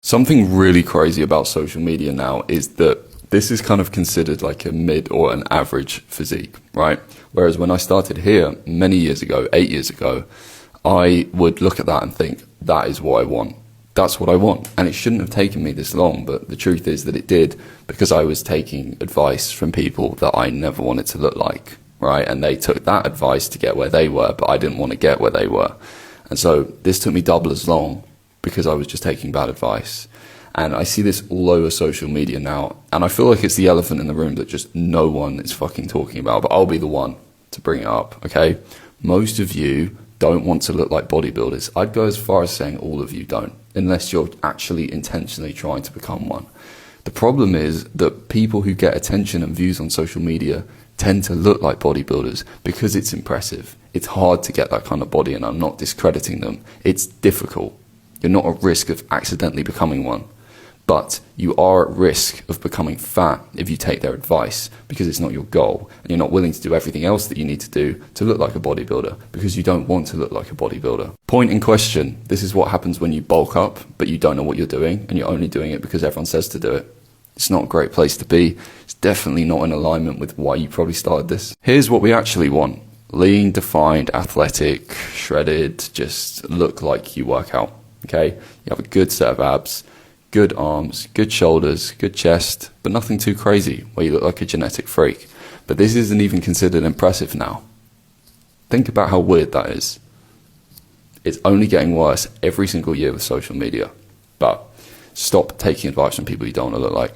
Something really crazy about social media now is that this is kind of considered like a mid or an average physique, right? Whereas when I started here many years ago, 8 years ago, I would look at that and think, that is what I want. That's what I want. And it shouldn't have taken me this long, but the truth is that it did, because I was taking advice from people that I never wanted to look like, right? And they took that advice to get where they were, but I didn't want to get where they were. And so this took me double as long because I was just taking bad advice. And I see this all over social media now, and I feel like it's the elephant in the room that just no one is fucking talking about, but I'll be the one to bring it up, okay? Most of you don't want to look like bodybuilders. I'd go as far as saying all of you don't, unless you're actually intentionally trying to become one. The problem is that people who get attention and views on social media tend to look like bodybuilders because it's impressive. It's hard to get that kind of body, and I'm not discrediting them. It's difficult. You're not at risk of accidentally becoming one, but you are at risk of becoming fat if you take their advice, because it's not your goal, and you're not willing to do everything else that you need to do to look like a bodybuilder because you don't want to look like a bodybuilder. Point in question, this is what happens when you bulk up, but you don't know what you're doing, and you're only doing it because everyone says to do it. It's not a great place to be. It's definitely not in alignment with why you probably started this. Here's what we actually want. Lean, defined, athletic, shredded, just look like you work out, okay? You have a good set of abs, good arms, good shoulders, good chest, but nothing too crazy where you look like a genetic freak. But this isn't even considered impressive now. Think about how weird that is. It's only getting worse every single year with social media. But stop taking advice from people you don't want to look like.